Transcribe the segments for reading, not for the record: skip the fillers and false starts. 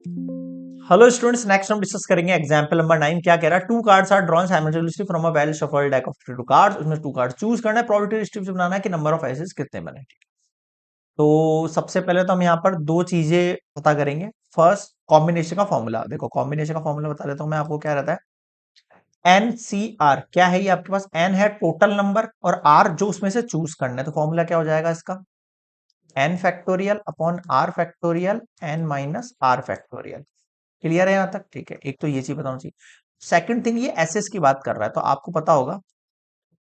Hello students, next हम discuss करेंगे example number 9। क्या कह रहा है? Two cards are drawn simultaneously from a well shuffled deck of 52 cards. उसमें टू कार्ड चूज करना है, प्रोबेबिलिटी डिस्ट्रीब्यूशन बनाना है कि नंबर ऑफ एसेस कितने बने। ठीक है, तो सबसे पहले तो हम यहाँ पर दो चीजें पता करेंगे। फर्स्ट, कॉम्बिनेशन का फॉर्मूला। देखो, कॉम्बिनेशन का फॉर्मूला बता देता हूँ मैं आपको। क्या रहता है? N C r. क्या है ये? आपके पास एन है टोटल नंबर, और आर जो उसमें से चूज करना है। तो फॉर्मूला क्या हो जाएगा इसका? N factorial upon r factorial n minus r factorial. Clear है यहां तक? ठीक है, एक तो ये चीज बताना चाहिए। सेकंड थिंग, ये एसेस की बात कर रहा है, तो आपको पता होगा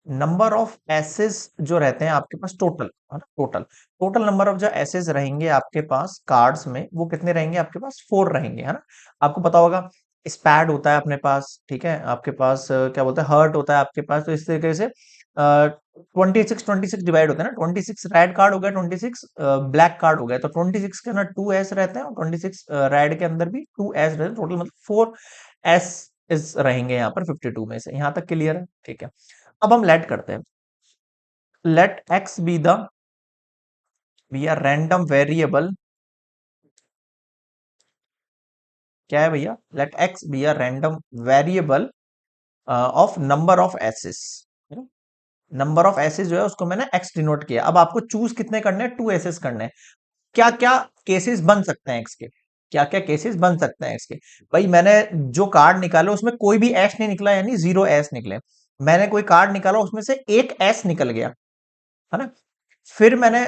नंबर ऑफ एसेस जो रहते हैं आपके पास टोटल, है ना? टोटल टोटल नंबर ऑफ जो एसेस रहेंगे आपके पास कार्ड्स में, वो कितने रहेंगे? आपके पास 4 रहेंगे, है ना? आपको पता होगा स्पैड होता है अपने पास, ठीक है, आपके पास क्या बोलते हैं, हर्ट होता है आपके पास। तो इस तरीके से 26 डिवाइड होते हैं ना। 26 रेड कार्ड हो गया, 26 ब्लैक कार्ड हो गया। तो 26 के अंदर 2 एस रहते हैं, और 26 रेड के अंदर भी 2 एस रहते हैं। टोटल मतलब 4 एस इस रहेंगे यहाँ पर 52 में से। यहाँ तक क्लियर है? ठीक है, अब हम लेट करते हैं। Let x be a random variable. क्या है भैया? Let x be a random variable of number of aces. Number of aces जो है उसको मैंने एक्स डिनोट किया। अब आपको चूज कितने करने हैं? 2 एसेस करने हैं। क्या क्या केसेस बन सकते हैं एक्स के? क्या क्या केसेस बन सकते हैं एक्स के? भाई, मैंने जो कार्ड निकाला उसमें कोई भी एस नहीं निकला, यानी 0 एस निकले। मैंने कोई कार्ड निकाला उसमें से एक एस निकल गया, है ना? फिर मैंने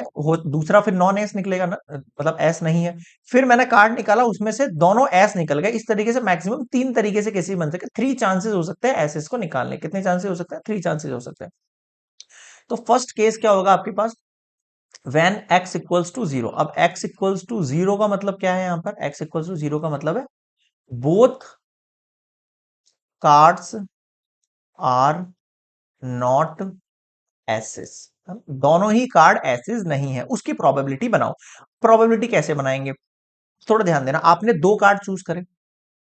दूसरा, फिर नॉन एस निकलेगा ना, मतलब एस नहीं है। फिर मैंने कार्ड निकाला उसमें से दोनों एस निकल गए। इस तरीके से मैक्सिमम 3 तरीके से केसेस बन सकते हैं। 3 चांसेस हो सकते हैं एसेस को निकालने। कितने चांसेस हो सकते हैं? 3 चांसेस हो सकते हैं। तो फर्स्ट केस क्या होगा आपके पास? When X equals to zero. अब एक्स इक्वल्स टू जीरो का मतलब क्या है? यहां पर एक्स इक्वल्स टू जीरो का मतलब है both cards are not aces. दोनों ही कार्ड एसेस नहीं है, उसकी प्रोबेबिलिटी बनाओ। प्रोबेबिलिटी कैसे बनाएंगे? थोड़ा ध्यान देना। आपने दो कार्ड चूज करे।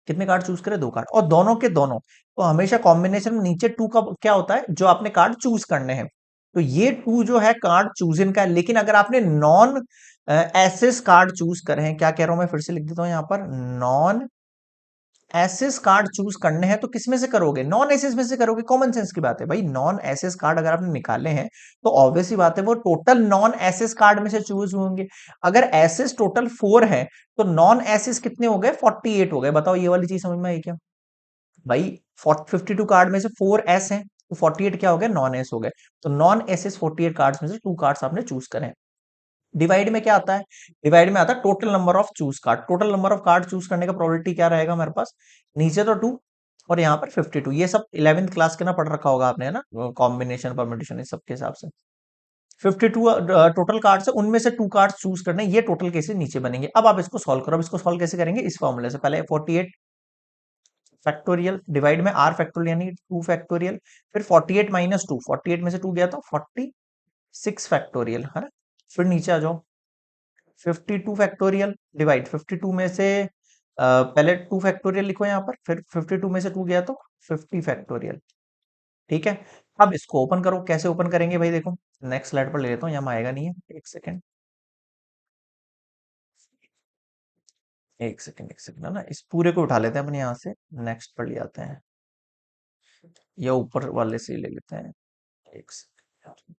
कितने कार्ड चूज करे? 2 कार्ड, और दोनों के दोनों। तो हमेशा कॉम्बिनेशन में नीचे 2 का क्या होता है? जो आपने कार्ड चूज करने हैं। तो ये 2 जो है कार्ड चूज इन का है। लेकिन अगर आपने नॉन एसेस कार्ड चूज करे हैं, क्या कह रहा हूं मैं, फिर से लिख देता हूं यहां पर, नॉन एसेस कार्ड चूज करने हैं, तो किसमें से करोगे? नॉन एसेस में से करोगे। कॉमन सेंस की बात है भाई। नॉन एसेस कार्ड अगर आपने निकाले हैं, तो ऑब्वियस ही बात है वो टोटल नॉन एसेस कार्ड में से चूज होंगे। अगर एसेस टोटल 4 है, तो नॉन एसेस कितने हो गए? 48 हो गए। बताओ, ये वाली चीज समझ में आई क्या भाई? 52 कार्ड में से 4 एस है, तो 48 क्या हो गए? नॉन एस हो गए। तो नॉन एसेस 48 कार्ड्स में से 2 कार्ड्स आपने चूज करें। डिवाइड में क्या आता है? डिवाइड में आता है total number of choose card. Total number of card choose करने का प्रोबेबिलिटी क्या रहेगा हमारे पास? नीचे तो 2, और यहाँ पर 52। ये सब 11th क्लास के ना पढ़ रखा होगा आपने, है ना? कॉम्बिनेशन, परम्यूटेशन, इस सब के हिसाब से 52 टोटल कार्ड है, उनमें से 2 कार्ड चूज करने। ये टोटल केसेस नीचे बनेंगे। अब आप इसको सॉल्व करो। अब इसको सॉल्व कैसे करेंगे? इस फॉर्मूले से। पहले 48 फैक्टोरियल डिवाइड में आर फैक्टोरियल यानी 2 फैक्टोरियल। फिर 48 माइनस 2, 48 में से 2 गया तो 46 फैक्टोरियल, है ना? फिर नीचे आ जाओ, 52 फैक्टोरियल डिवाइड 52 में से पहले 2 फैक्टोरियल लिखो यहाँ पर, फिर 52 में से 2 गया तो 50 फैक्टोरियल। ठीक है, अब इसको ओपन करो। कैसे ओपन करेंगे भाई? देखो, नेक्स्ट स्लाइड पर ले लेता हूँ, यहाँ आएगा नहीं है। एक सेकेंड, एक सेकेंड, एक सेकेंड, है ना? इस पूरे को उठा लेते हैं अपने यहाँ से, नेक्स्ट पर ले आते हैं, या ऊपर वाले से ही ले लेते हैं। एक सेकेंड।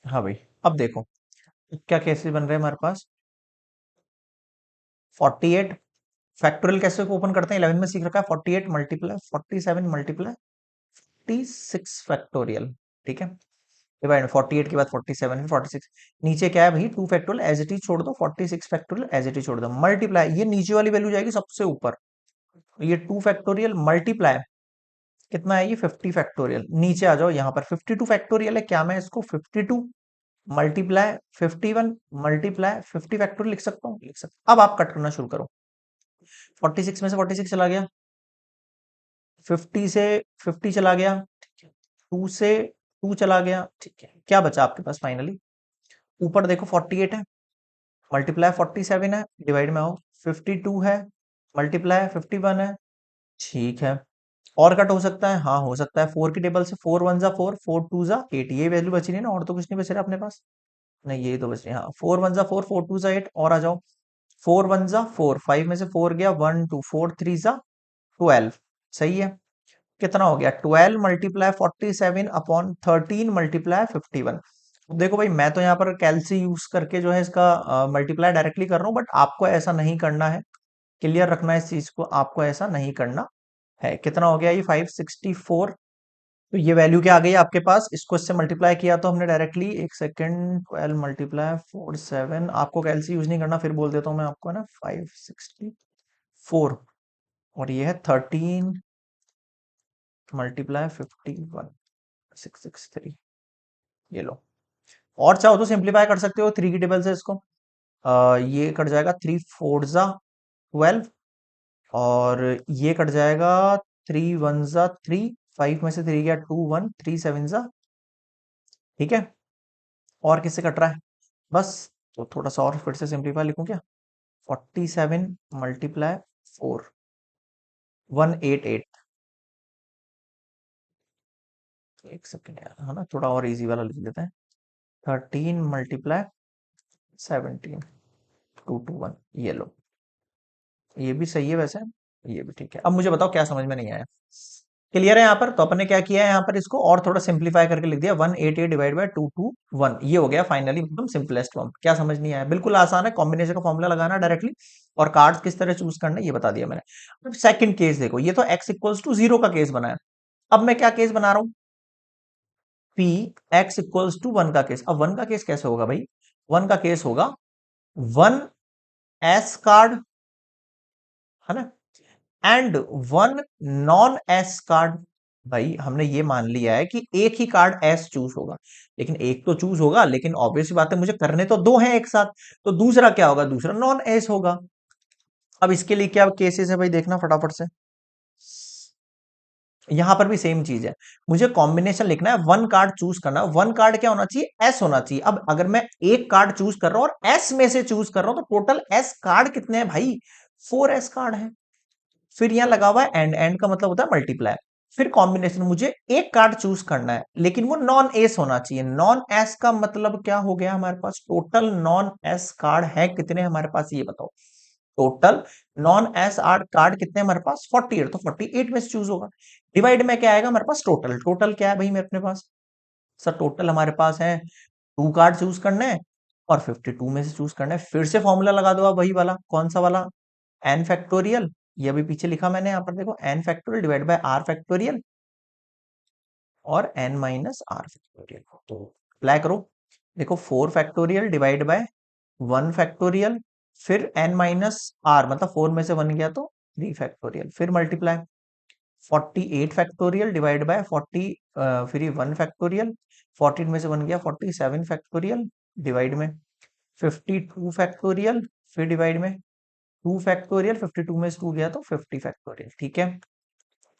हाँ भाई, अब देखो क्या केसेस बन रहे हैं हमारे पास। 48 फैक्टोरियल कैसे ओपन करते हैं? 11 में सीख रखा है। 48 मल्टीप्लाई 47 मल्टीप्लाई 46 फैक्टोरियल। ठीक है, डिवाइड में 48 के बाद 47 फिर 46। नीचे क्या है भाई? 2 फैक्टोरियल एज इट इज छोड़ दो, 46 फैक्टोरियल एज इट इज छोड़ दो, मल्टीप्लाई, ये नीचे वाली वैल्यू जाएगी सबसे ऊपर। ये 2 फैक्टोरियल मल्टीप्लाई कितना है? ये 50 फैक्टोरियल। नीचे आ जाओ, यहाँ पर 52 फैक्टोरियल है। क्या मैं इसको 52 मल्टीप्लाई 51 मल्टीप्लाई 50 फैक्टोरियल लिख सकता हूँ? लिख सकता हूं। अब आप कट करना शुरू करो। 46 में से 46 चला गया, 50 से 50 चला गया, ठीक है, 2 से 2 चला गया, ठीक है। क्या बचा आपके पास फाइनली? ऊपर देखो 48 है, मल्टीप्लाई 47 है, डिवाइड में आओ 52 है, मल्टीप्लाई 51 है, ठीक है। और कट हो सकता है, हाँ हो सकता है। 4 की टेबल से 4 वन जा 4, 4 टू जा 8, ये वैल्यू बची नहीं ना, और तो कुछ नहीं बच रहा अपने पास। नहीं यही तो बच रही है, हाँ 4 वन जा 4, 4 टू जा 8, और आ जाओ। 4 वन जा 4, 5 में से 4 गया 1 2, 4 थ्री जा 12, सही है। कितना हो गया 12 मल्टीप्लाई 47 अपॉन 13 मल्टीप्लाई 51। देखो भाई मैं तो यहाँ पर कैलसी यूज करके जो है इसका मल्टीप्लाई डायरेक्टली कर रहा हूँ, बट आपको ऐसा नहीं करना है। क्लियर रखना है इस चीज को, आपको ऐसा नहीं करना है। कितना हो गया ये 564। तो ये वैल्यू क्या आ गई आपके पास, इसको इससे मल्टीप्लाई किया तो हमने डायरेक्टली, एक सेकेंड, 12 मल्टीप्लाई 47, आपको कैलसी यूज नहीं करना, फिर बोल देता हूँ मैं आपको, है ना, 564, और ये है 13 मल्टीप्लाई 51, 663, ये लो। और चाहो तो सिंप्लीफाई कर सकते हो 3 की टेबल से इसको। ये कट जाएगा 3 फोर जा 12, और ये कट जाएगा 3 वन जा 3, 5 में से 3 गया 2 1, 3 7 जा, ठीक है। और किससे कट रहा है बस, तो थोड़ा सा और फिर से सिंप्लीफाई लिखूं क्या, 47 मल्टीप्लाई 4, 188। एक सेकेंड यार, है ना, थोड़ा और इजी वाला लिख देते हैं। 13 मल्टीप्लाई 17, 221, ये लो। ये भी सही है वैसे, ये भी ठीक है। अब मुझे बताओ क्या समझ में नहीं आया। क्लियर है यहाँ पर, तो अपन ने क्या किया है यहाँ पर, इसको और थोड़ा सिंप्लीफाई करके लिख दिया, 188 डिवाइड बाय 221, ये हो गया फाइनली एकदम सिंपलेस्ट फॉर्म। क्या समझ नहीं आया, बिल्कुल आसान है, कॉम्बिनेशन का फॉर्मूला लगाना डायरेक्टली, और कार्ड्स किस तरह चूज करना है ये बता दिया मैंने। अब सेकंड केस देखो, ये तो x इक्वल्स टू 0 का केस बनाया। अब मैं क्या केस बना रहा हूँ, p x इक्वल्स टू 1 का केस। अब 1 का केस कैसे होगा भाई, 1 का केस होगा 1 s कार्ड, है ना, एंड 1 नॉन एस कार्ड। भाई हमने ये मान लिया है कि एक ही कार्ड एस चूज होगा, लेकिन एक तो चूज होगा, लेकिन ऑब्वियस बात है मुझे करने तो दो हैं एक साथ, तो दूसरा क्या होगा, दूसरा नॉन एस होगा। अब इसके लिए क्या केसेस है भाई, देखना फटाफट से। यहां पर भी सेम चीज है, मुझे कॉम्बिनेशन लिखना है, वन कार्ड चूज करना है। वन कार्ड क्या होना चाहिए, एस होना चाहिए। अब अगर मैं एक कार्ड चूज कर रहा हूं और एस में से चूज कर रहा हूं, तो टोटल एस कार्ड कितने हैं भाई, 4 एस कार्ड है। फिर यहां लगा हुआ है एंड, एंड का मतलब होता है मल्टीप्लाई। फिर कॉम्बिनेशन, मुझे एक कार्ड चूज करना है, लेकिन वो नॉन एस होना चाहिए। नॉन एस का मतलब क्या हो गया, हमारे पास टोटल नॉन एस कार्ड है कितने हमारे पास, ये बताओ। Total non S R card कितने हमारे पास, 48, तो 48 में से चूज होगा। डिवाइड में क्या आएगा हमारे पास, टोटल। टोटल क्या है भाई मेरे अपने पास, सर टोटल हमारे पास है 2 कार्ड चूज करने हैं, और 52 में से चूज करना है। फिर से फॉर्मूला लगा दो आप, वही वाला, कौन सा वाला, एन फैक्टोरियल। ये अभी पीछे लिखा मैंने, यहाँ पर देखो, n factorial divide by r factorial, और एन माइनस आर फैक्टोरियल। तो अप्लाई करो, देखो 4 फैक्टोरियल डिवाइड बाय 1 फैक्टोरियल, फिर एन माइनस आर, मतलब 4 में से 1 गया तो 3 फैक्टोरियल, फिर मल्टीप्लाई 48 फैक्टोरियल डिवाइड बाय 40, फिर ये 1 फैक्टोरियल, 14 में से 1 गया 47 फैक्टोरियल, डिवाइड में 52 फैक्टोरियल, फिर डिवाइड में 2 फैक्टोरियल, 52 में से 2 गया तो 50 फैक्टोरियल, ठीक है।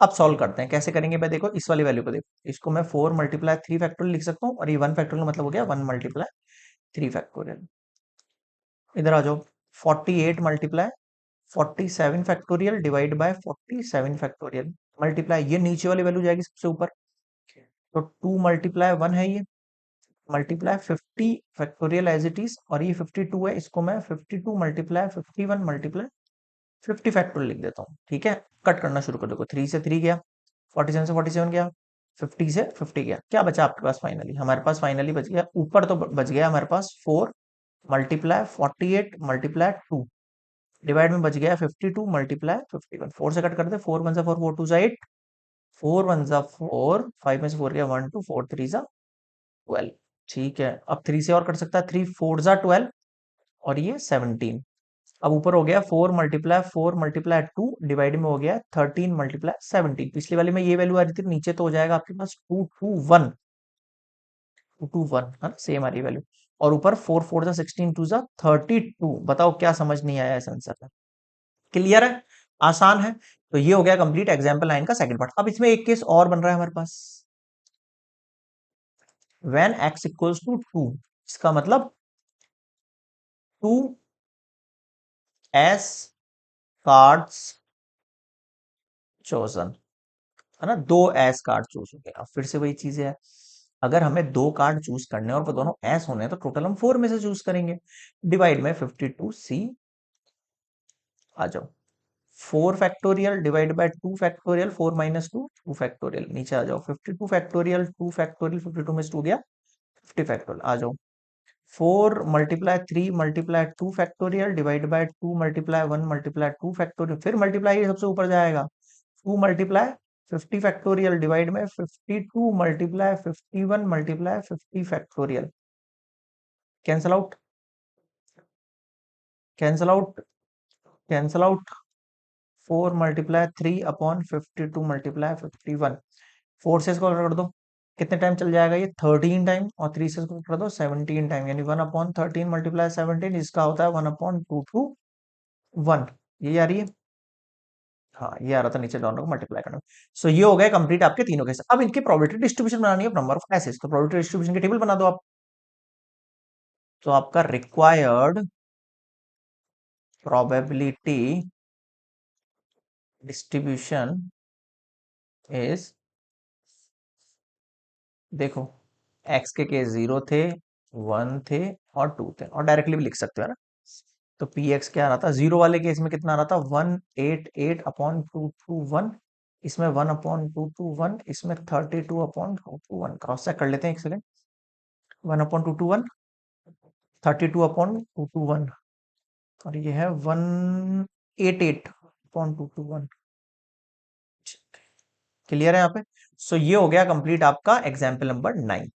अब सॉल्व करते हैं, कैसे करेंगे भाई, देखो इस वाली वैल्यू को देखो, इसको मैं 4 मल्टीप्लाई 3 फैक्टोरियल लिख सकता हूँ, और ये 1 फैक्टोरियल मतलब हो गया 1 मल्टीप्लाई 3 फैक्टोरियल। इधर आ जाओ, 48 multiply 47 factorial divide bye 47 factorial, multiply, ये नीचे वाली वैल्यू जाएगी सबसे ऊपर, तो 2 मल्टीप्लाई 1 है ये, multiply 50 factorial as it is, और ये 52 है, इसको मैं 52 मल्टीप्लाई 51 मल्टीप्लाई 50 फैक्टोरियल लिख देता हूँ, ठीक है। कट करना शुरू कर, देखो 3 से 3 गया, 47 से 47 गया, 50 से 50 गया, क्या बचा आपके पास फाइनली, हमारे पास फाइनली बच गया ऊपर, तो बच गया हमारे पास 4 मल्टीप्लाई 48 मल्टीप्लाई 2, डिवाइड में बच गया 52 मल्टीप्लाई 51। 4 से कट कर दे, 4 वन जा 4, 4 टू जा 8, 4 वन जा 4, 5 में से 4 गया 1 2, 4 3 जा 12, ठीक है। अब 3 से और कट सकता है, 3 4 जा 12, और ये 17। अब ऊपर हो गया 4 मल्टीप्लाई 2, डिवाइड में हो गया 13 मल्टीप्लाई 17। पिछली वाली में ये वैल्यू आ रही थी, नीचे तो हो जाएगा आपके पास 221, 221 है ना, सेम आ रही वैल्यू। और ऊपर 4 4 जा 16, 2 जा 32। बताओ क्या समझ नहीं आया इस आंसर में, क्लियर है, आसान है। तो ये हो गया कंप्लीट एग्जाम्पल 9 का सेकंड पार्ट। अब इसमें एक केस और बन रहा है हमारे पास, व्हेन x इक्वल्स टू 2, इसका मतलब 2 s कार्ड्स चोजन, है ना, दो एस कार्ड चूज हो गए। अब फिर से वही चीज है, अगर हमें दो कार्ड चूज करने हैं और वो दोनों एस होने हैं तो टोटल हम 4 में से चूज करेंगे। डिवाइड में 52C, आ जाओ, 4 factorial divide bye 2 factorial, 4 minus 2 2 factorial, नीचे आ जाओ, 52 फैक्टोरियल 2 फैक्टोरियल, 52 में से 2 गया 50 फैक्टोरियल, आ जाओ, 4 multiply 3 multiply 2 factorial divide bye 2 multiply 1 multiply 2 factorial, फिर मल्टीप्लाई सबसे ऊपर जाएगा, 2 मल्टीप्लाई 50 फैक्टोरियल डिवाइड में 52 multiply 51 multiply 50 factorial, cancel out, cancel out, cancel out, 4 multiply 3 upon 52 multiply 51, 4 से इसको कर दो, कितने टाइम चल जाएगा ये, 13 टाइम, और 3 से इसको कर दो 17 टाइम, यानी 1 अपॉन 13 मल्टीप्लाई 17, इसका होता है 1 अपॉन 2 टू 1, ये आ रही है। हाँ ये आ रहा था, नीचे दोनों को मल्टीप्लाई करना। सो ये हो गए कंप्लीट आपके तीनों केस। अब इनकी प्रोबेबिलिटी डिस्ट्रीब्यूशन बनानी है नंबर ऑफ एसेस, तो प्रोबेबिलिटी डिस्ट्रीब्यूशन की टेबल बना दो आप। तो आपका रिक्वायर्ड प्रोबेबिलिटी डिस्ट्रीब्यूशन इज, देखो एक्स के केस 0 थे, 1 थे और 2 थे, और डायरेक्टली भी लिख सकते हो ना। तो पी एक्स क्या आ रहा था, जीरो वाले केस में कितना आ रहा था, 188 अपॉन 221, इसमें 1 अपॉन 221, इसमें 32 अपॉन 221, क्रॉस चेक कर लेते हैं एक सेकंड, 1 अपॉन 221, 32 अपॉन 221, और ये है 188 अपॉन 221। क्लियर है यहाँ पे। सो ये हो गया कंप्लीट आपका एग्जाम्पल नंबर 9।